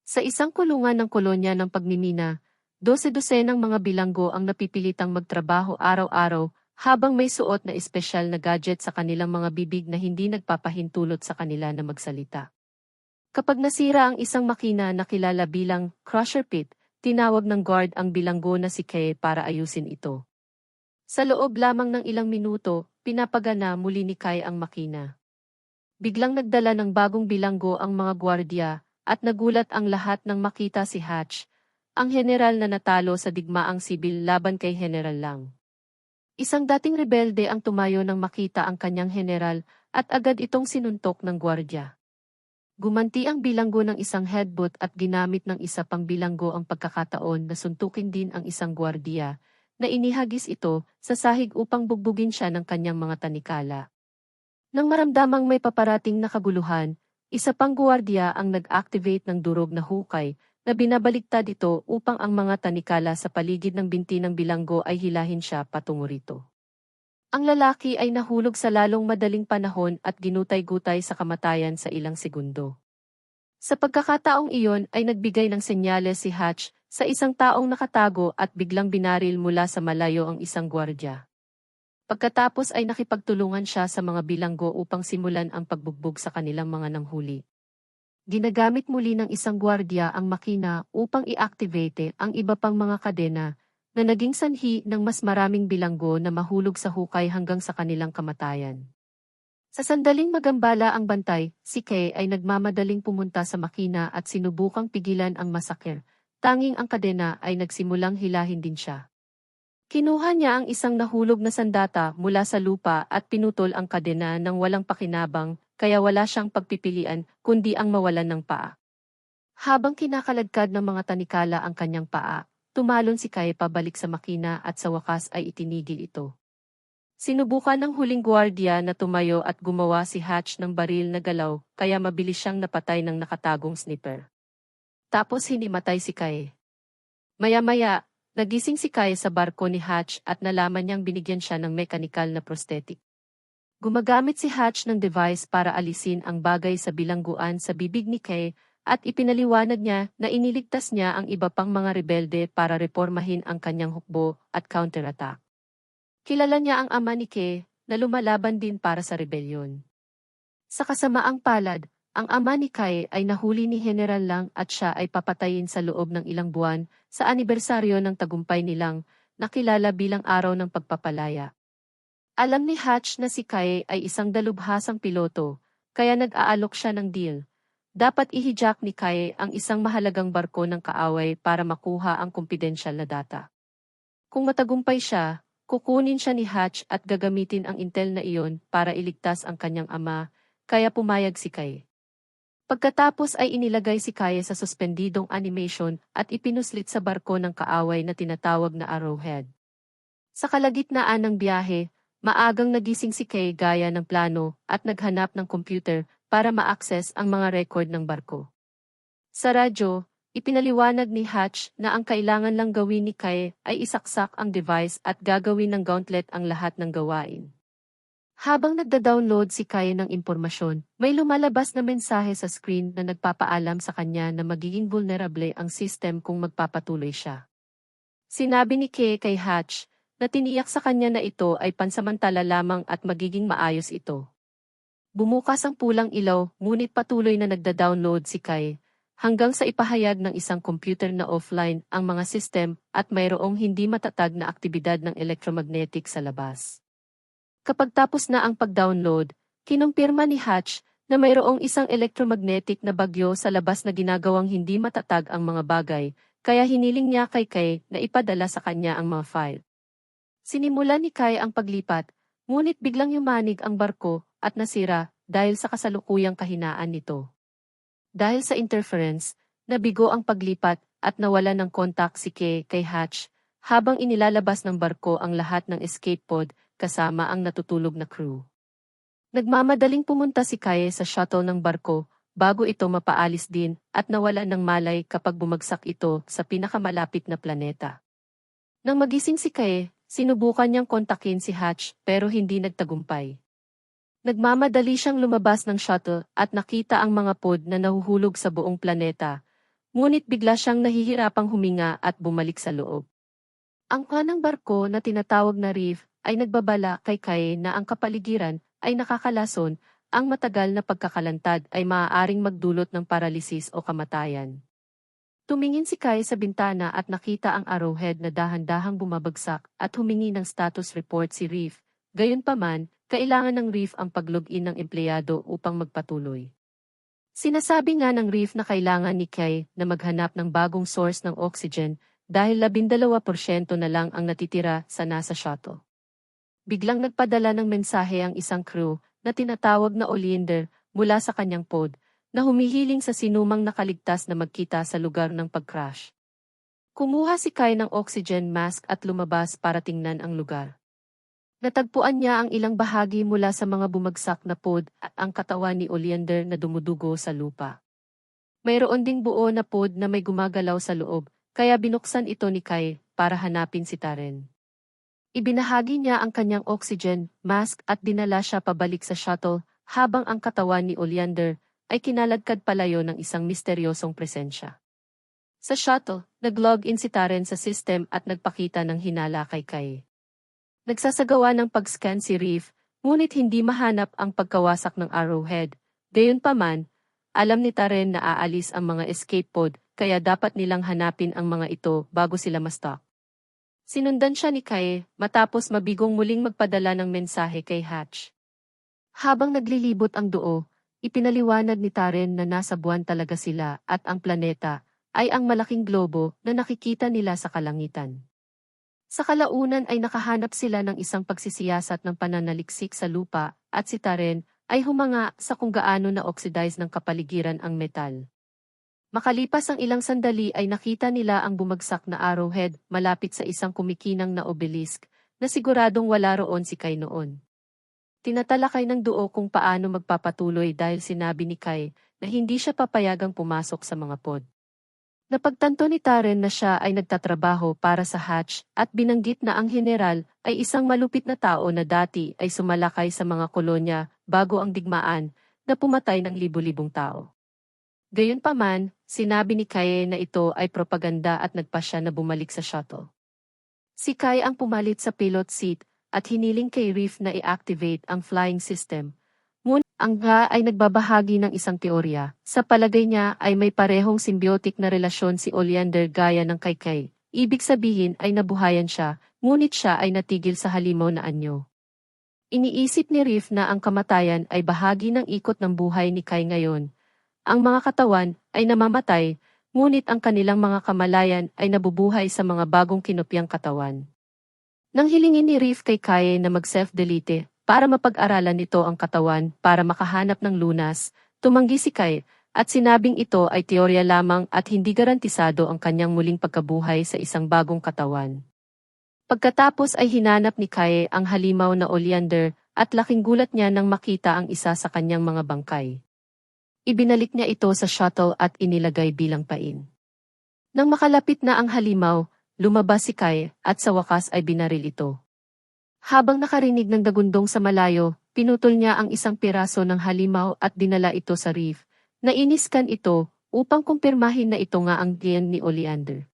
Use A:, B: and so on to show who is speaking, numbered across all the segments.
A: Sa isang kulungan ng kolonya ng pagmimina, dose-dosenang mga bilanggo ang napipilitang magtrabaho araw-araw habang may suot na espesyal na gadget sa kanilang mga bibig na hindi nagpapahintulot sa kanila na magsalita. Kapag nasira ang isang makina na kilala bilang crusher pit, tinawag ng guard ang bilanggo na si Kay para ayusin ito. Sa loob lamang ng ilang minuto, pinapagana muli ni Kay ang makina. Biglang nagdala ng bagong bilanggo ang mga gwardya, at nagulat ang lahat nang makita si Hatch, ang general na natalo sa digmaang sibil laban kay General Lang. Isang dating rebelde ang tumayo nang makita ang kanyang general, at agad itong sinuntok ng gwardya. Gumanti ang bilanggo ng isang headbutt at ginamit ng isa pang bilanggo ang pagkakataon na suntukin din ang isang gwardya, na inihagis ito sa sahig upang bugbugin siya ng kanyang mga tanikala. Nang maramdamang may paparating na kaguluhan, isa pang guwardiya ang nag-activate ng durog na hukay na binabaliktad ito upang ang mga tanikala sa paligid ng binti ng bilanggo ay hilahin siya patungo rito. Ang lalaki ay nahulog sa lalong madaling panahon at ginutay-gutay sa kamatayan sa ilang segundo. Sa pagkakataong iyon ay nagbigay ng senyales si Hatch sa isang taong nakatago at biglang binaril mula sa malayo ang isang gwardya. Pagkatapos ay nakipagtulungan siya sa mga bilanggo upang simulan ang pagbugbog sa kanilang mga nanghuli. Ginagamit muli ng isang gwardya ang makina upang i-activate ang iba pang mga kadena na naging sanhi ng mas maraming bilanggo na mahulog sa hukay hanggang sa kanilang kamatayan. Sa sandaling magambala ang bantay, si Kay ay nagmamadaling pumunta sa makina at sinubukang pigilan ang masakir. Tanging ang kadena ay nagsimulang hilahin din siya. Kinuha niya ang isang nahulog na sandata mula sa lupa at pinutol ang kadena ng walang pakinabang, kaya wala siyang pagpipilian kundi ang mawalan ng paa. Habang kinakaladkad ng mga tanikala ang kanyang paa, tumalon si Kay pabalik sa makina at sa wakas ay itinigil ito. Sinubukan ng huling gwardiya na tumayo at gumawa si Hatch ng baril na galaw, kaya mabilis siyang napatay ng nakatagong sniper. Tapos hinimatay si Kay. Maya-maya, nagising si Kay sa barko ni Hatch at nalaman niyang binigyan siya ng mekanikal na prosthetic. Gumagamit si Hatch ng device para alisin ang bagay sa bilangguan sa bibig ni Kay at ipinaliwanag niya na iniligtas niya ang iba pang mga rebelde para reformahin ang kanyang hukbo at counterattack. Kilala niya ang ama ni Kay na lumalaban din para sa rebelyon. Sa kasamaang palad, ang ama ni Kay ay nahuli ni General Lang at siya ay papatayin sa loob ng ilang buwan sa anibersaryo ng tagumpay nilang nakilala bilang araw ng pagpapalaya. Alam ni Hatch na si Kay ay isang dalubhasang piloto, kaya nag-aalok siya ng deal. Dapat i-hijack ni Kay ang isang mahalagang barko ng kaaway para makuha ang kumpidensyal na data. Kung matagumpay siya, kukunin siya ni Hatch at gagamitin ang intel na iyon para iligtas ang kanyang ama, kaya pumayag si Kay. Pagkatapos ay inilagay si Kay sa suspendidong animation at ipinuslit sa barko ng kaaway na tinatawag na Arrowhead. Sa kalagitnaan ng biyahe, maagang nagising si Kay gaya ng plano at naghanap ng computer para ma-access ang mga record ng barko. Sa radyo, ipinaliwanag ni Hatch na ang kailangan lang gawin ni Kay ay isaksak ang device at gagawin ng gauntlet ang lahat ng gawain. Habang nagda-download si Kay ng impormasyon, may lumalabas na mensahe sa screen na nagpapaalam sa kanya na magiging vulnerable ang system kung magpapatuloy siya. Sinabi ni Kay kay Hatch na tiniyak sa kanya na ito ay pansamantala lamang at magiging maayos ito. Bumukas ang pulang ilaw, ngunit patuloy na nagda-download si Kay, hanggang sa ipahayag ng isang computer na offline ang mga system at mayroong hindi matatag na aktibidad ng electromagnetic sa labas. Kapag tapos na ang pag-download, kinumpirma ni Hatch na mayroong isang electromagnetic na bagyo sa labas na ginagawang hindi matatag ang mga bagay, kaya hiniling niya kay Kay na ipadala sa kanya ang mga file. Sinimulan ni Kay ang paglipat, ngunit biglang yumanig ang barko at nasira dahil sa kasalukuyang kahinaan nito. Dahil sa interference, nabigo ang paglipat at nawala ng kontak si Kay kay Hatch habang inilalabas ng barko ang lahat ng escape pod kasama ang natutulog na crew. Nagmamadaling pumunta si Kay sa shuttle ng barko bago ito mapaalis din at nawala ng malay kapag bumagsak ito sa pinakamalapit na planeta. Nang magising si Kay, sinubukan niyang kontakin si Hatch pero hindi nagtagumpay. Nagmamadali siyang lumabas ng shuttle at nakita ang mga pod na nahuhulog sa buong planeta, Ngunit bigla siyang nahihirapang huminga at bumalik sa loob. Ang kanang barko na tinatawag na reef ay nagbabala kay Kai na ang kapaligiran ay nakakalason, ang matagal na pagkakalantad ay maaaring magdulot ng paralisis o kamatayan. Tumingin si Kai sa bintana at nakita ang arrowhead na dahan-dahang bumabagsak at humingi ng status report si Reef. Gayunpaman, kailangan ng Reef ang pag-login ng empleyado upang magpatuloy. Sinasabi nga ng Reef na kailangan ni Kai na maghanap ng bagong source ng oxygen dahil 12% na lang ang natitira sa NASA shuttle. Biglang nagpadala ng mensahe ang isang crew na tinatawag na Oleander mula sa kanyang pod na humihiling sa sinumang nakaligtas na magkita sa lugar ng pag-crash. Kumuha si Kai ng oxygen mask at lumabas para tingnan ang lugar. Natagpuan niya ang ilang bahagi mula sa mga bumagsak na pod at ang katawan ni Oleander na dumudugo sa lupa. Mayroon ding buo na pod na may gumagalaw sa loob, kaya binuksan ito ni Kai para hanapin si Taren. Ibinahagi niya ang kanyang oxygen mask at dinala siya pabalik sa shuttle habang ang katawan ni Oleander ay kinaladkad palayo ng isang misteryosong presensya. Sa shuttle, nag-log-in si Taren sa system at nagpakita ng hinala kay Kai. Nagsasagawa ng pag-scan si Reef, ngunit hindi mahanap ang pagkawasak ng arrowhead. Gayunpaman, alam ni Taren na aalis ang mga escape pod, kaya dapat nilang hanapin ang mga ito bago sila ma-stop. Sinundan siya ni Kai matapos mabigong muling magpadala ng mensahe kay Hatch. Habang naglilibot ang duo, ipinaliwanag ni Taren na nasa buwan talaga sila at ang planeta ay ang malaking globo na nakikita nila sa kalangitan. Sa kalaunan ay nakahanap sila ng isang pagsisiyasat ng pananaliksik sa lupa at si Taren ay humanga sa kung gaano na-oxidize ng kapaligiran ang metal. Makalipas ang ilang sandali ay nakita nila ang bumagsak na arrowhead malapit sa isang kumikinang na obelisk na siguradong wala roon si Kai noon. Tinatalakay ng duo kung paano magpapatuloy dahil sinabi ni Kai na hindi siya papayagang pumasok sa mga pod. Napagtanto ni Taren na siya ay nagtatrabaho para sa Hatch at binanggit na ang general ay isang malupit na tao na dati ay sumalakay sa mga kolonya bago ang digmaan na pumatay ng libu-libong tao. Gayunpaman, sinabi ni Kai na ito ay propaganda at nagpa siya na bumalik sa shuttle. Si Kai ang pumalit sa pilot seat at hiniling kay Reef na i-activate ang flying system. Ngunit ang Ga ay nagbabahagi ng isang teorya. Sa palagay niya ay may parehong symbiotic na relasyon si Oleander gaya ng kay Kai. Ibig sabihin ay nabuhayan siya, ngunit siya ay natigil sa halimaw na anyo. Iniisip ni Reef na ang kamatayan ay bahagi ng ikot ng buhay ni Kai ngayon. Ang mga katawan ay namamatay, ngunit ang kanilang mga kamalayan ay nabubuhay sa mga bagong kinopyang katawan. Nang hilingin ni Reef kay Kai na mag-self-delete para mapag-aralan nito ang katawan para makahanap ng lunas, tumanggi si Kai at sinabing ito ay teorya lamang at hindi garantisado ang kanyang muling pagkabuhay sa isang bagong katawan. Pagkatapos ay hinanap ni Kai ang halimaw na Oleander at laking gulat niya nang makita ang isa sa kanyang mga bangkay. Ibinalik niya ito sa shuttle at inilagay bilang pain. Nang makalapit na ang halimaw, lumabas si Kai at sa wakas ay binaril ito. Habang nakarinig ng dagundong sa malayo, pinutol niya ang isang piraso ng halimaw at dinala ito sa Reef. Nainiskan ito upang kumpirmahin na ito nga ang DNA ni Oleander.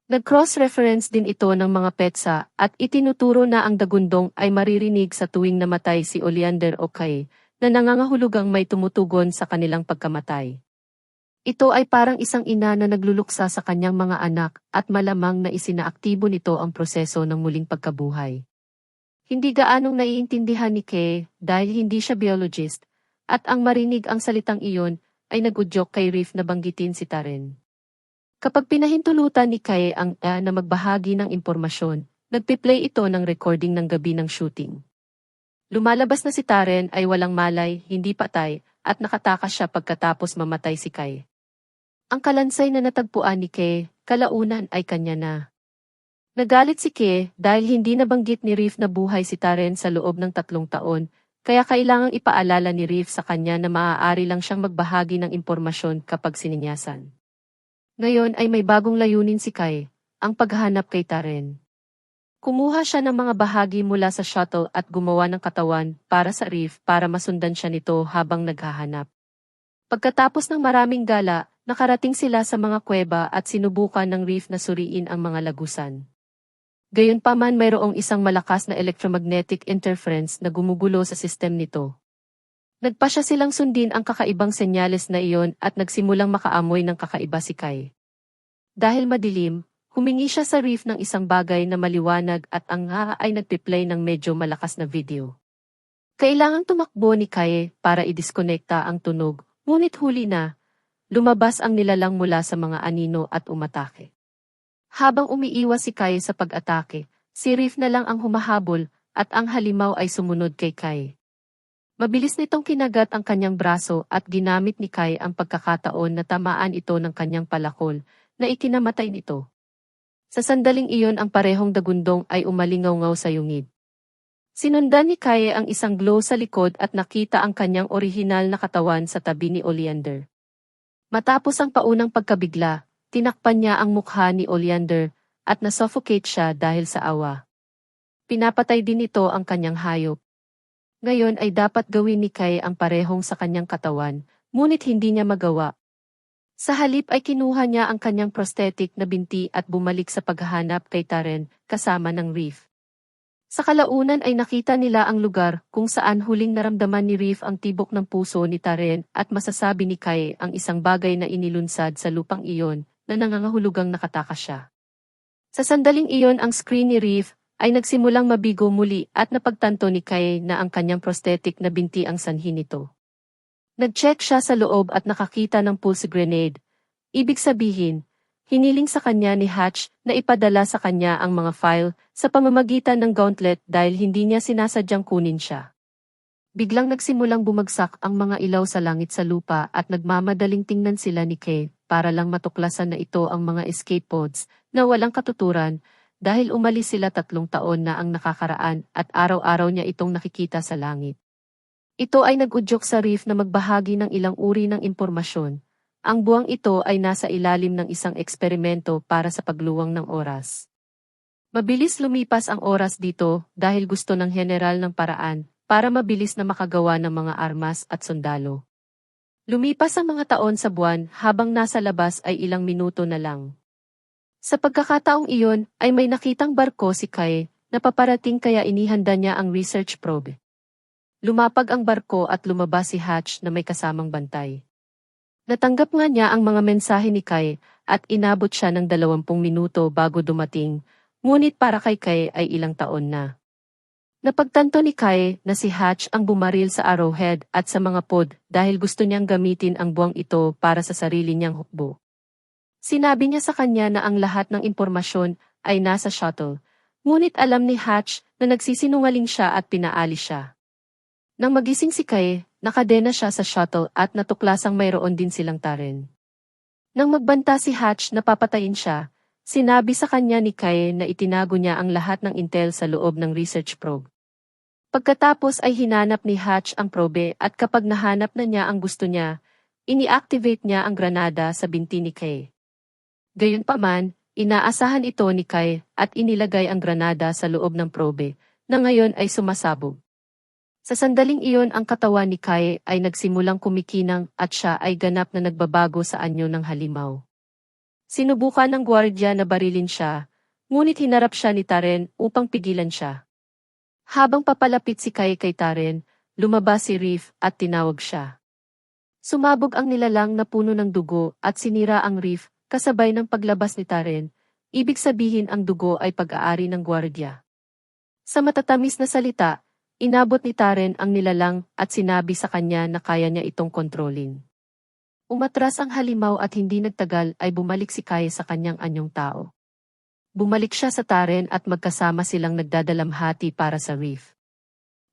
A: Nag-cross-reference din ito ng mga petsa at itinuturo na ang dagundong ay maririnig sa tuwing namatay si Oleander o Kai na nangangahulugang may tumutugon sa kanilang pagkamatay. Ito ay parang isang ina na nagluluksa sa kanyang mga anak at malamang na isinaaktibo nito ang proseso ng muling pagkabuhay. Hindi gaanong naiintindihan ni Kay dahil hindi siya biologist at ang marinig ang salitang iyon ay nagudyok kay Reef na banggitin si Taren. Kapag pinahintulutan ni Kay ang na magbahagi ng impormasyon, nagpi-play ito ng recording ng gabi ng shooting. Lumalabas na si Taren ay walang malay, hindi patay, at nakatakas siya pagkatapos mamatay si Kai. Ang kalansay na natagpuan ni Kay, kalaunan ay kanya na. Nagalit si Kay dahil hindi nabanggit ni Reef na buhay si Taren sa loob ng 3 taon, kaya kailangang ipaalala ni Reef sa kanya na maaari lang siyang magbahagi ng impormasyon kapag sininyasan. Ngayon ay may bagong layunin si Kay, ang paghahanap kay Taren. Kumuha siya ng mga bahagi mula sa shuttle at gumawa ng katawan para sa Reef para masundan siya nito habang naghahanap. Pagkatapos ng maraming gala, nakarating sila sa mga kuweba at sinubukan ng Reef na suriin ang mga lagusan. Gayunpaman mayroong isang malakas na electromagnetic interference na gumugulo sa sistem nito. Nagpasya silang sundin ang kakaibang senyales na iyon at nagsimulang makaamoy ng kakaiba si Kai. Dahil madilim, humingi siya sa Reef ng isang bagay na maliwanag at ang ay nagpi-play ng medyo malakas na video. Kailangang tumakbo ni Kai para i-disconnecta ang tunog, ngunit huli na, lumabas ang nilalang mula sa mga anino at umatake. Habang umiiwas si Kai sa pag-atake, si Reef na lang ang humahabol at ang halimaw ay sumunod kay Kai. Mabilis nitong kinagat ang kanyang braso at ginamit ni Kai ang pagkakataon na tamaan ito ng kanyang palakol na ikinamatay nito. Sa sandaling iyon ang parehong dagundong ay umalingaw-ngaw sa yungid. Sinundan ni Kai ang isang glow sa likod at nakita ang kanyang orihinal na katawan sa tabi ni Oleander. Matapos ang paunang pagkabigla, tinakpan niya ang mukha ni Oleander at nasuffocate siya dahil sa awa. Pinapatay din ito ang kanyang hayop. Ngayon ay dapat gawin ni Kai ang parehong sa kanyang katawan, ngunit hindi niya magawa. Sa halip ay kinuha niya ang kanyang prosthetic na binti at bumalik sa paghahanap kay Taren kasama ng Reef. Sa kalaunan ay nakita nila ang lugar kung saan huling naramdaman ni Reef ang tibok ng puso ni Taren at masasabi ni Kai ang isang bagay na inilunsad sa lupang iyon na nangangahulugang nakatakas siya. Sa sandaling iyon ang screen ni Reef ay nagsimulang mabigo muli at napagtanto ni Kai na ang kanyang prosthetic na binti ang sanhi nito. Nag-check siya sa loob at nakakita ng pulse grenade. Ibig sabihin, hiniling sa kanya ni Hatch na ipadala sa kanya ang mga file sa pamamagitan ng gauntlet dahil hindi niya sinasadyang kunin siya. Biglang nagsimulang bumagsak ang mga ilaw sa langit sa lupa at nagmamadaling tingnan sila ni Kay para lang matuklasan na ito ang mga escape pods na walang katuturan dahil umalis sila 3 taon na ang nakakaraan at araw-araw niya itong nakikita sa langit. Ito ay nag-udyok sa Reef na magbahagi ng ilang uri ng impormasyon. Ang buwang ito ay nasa ilalim ng isang eksperimento para sa pagluwang ng oras. Mabilis lumipas ang oras dito dahil gusto ng general ng paraan para mabilis na makagawa ng mga armas at sundalo. Lumipas ang mga taon sa buwan habang nasa labas ay ilang minuto na lang. Sa pagkakataong iyon ay may nakitang barko si Kai na paparating kaya inihanda niya ang research probe. Lumapag ang barko at lumabas si Hatch na may kasamang bantay. Natanggap nga niya ang mga mensahe ni Kai at inabot siya ng 20 minuto bago dumating, ngunit para kay Kai ay ilang taon na. Napagtanto ni Kai na si Hatch ang bumaril sa arrowhead at sa mga pod dahil gusto niyang gamitin ang buwang ito para sa sarili niyang hukbo. Sinabi niya sa kanya na ang lahat ng impormasyon ay nasa shuttle, ngunit alam ni Hatch na nagsisinungaling siya at pinaalis siya. Nang magising si Kai, nakadena siya sa shuttle at natuklasang mayroon din silang Taren. Nang magbanta si Hatch na papatayin siya, sinabi sa kanya ni Kai na itinago niya ang lahat ng intel sa loob ng research probe. Pagkatapos ay hinanap ni Hatch ang probe at kapag nahanap na niya ang gusto niya, ini-activate niya ang granada sa binti ni Kai. Gayunpaman, inaasahan ito ni Kai at inilagay ang granada sa loob ng probe, na ngayon ay sumasabog. Sa sandaling iyon ang katawan ni Kai ay nagsimulang kumikinang at siya ay ganap na nagbabago sa anyo ng halimaw. Sinubukan ng gwardiya na barilin siya, ngunit hinarap siya ni Taren upang pigilan siya. Habang papalapit si Kai kay Taren, lumabas si Reef at tinawag siya. Sumabog ang nilalang na puno ng dugo at sinira ang Reef kasabay ng paglabas ni Taren, ibig sabihin ang dugo ay pag-aari ng gwardiya. Sa matatamis na salita, inabot ni Taren ang nilalang at sinabi sa kanya na kaya niya itong kontrolin. Umatras ang halimaw at hindi nagtagal ay bumalik si Kai sa kanyang anyong tao. Bumalik siya sa Taren at magkasama silang nagdadalamhati para sa Reef.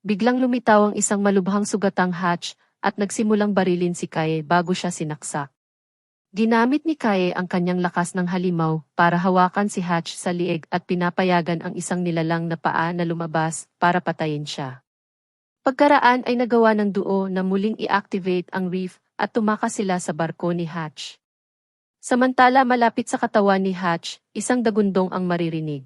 A: Biglang lumitaw ang isang malubhang sugatang Hatch at nagsimulang barilin si Kai bago siya sinaksak. Ginamit ni Kai ang kanyang lakas ng halimaw para hawakan si Hatch sa liig at pinapayagan ang isang nilalang na paa na lumabas para patayin siya. Pagkaraan ay nagawa ng duo na muling i-activate ang Reef at tumakas sila sa barko ni Hatch. Samantala malapit sa katawan ni Hatch, isang dagundong ang maririnig.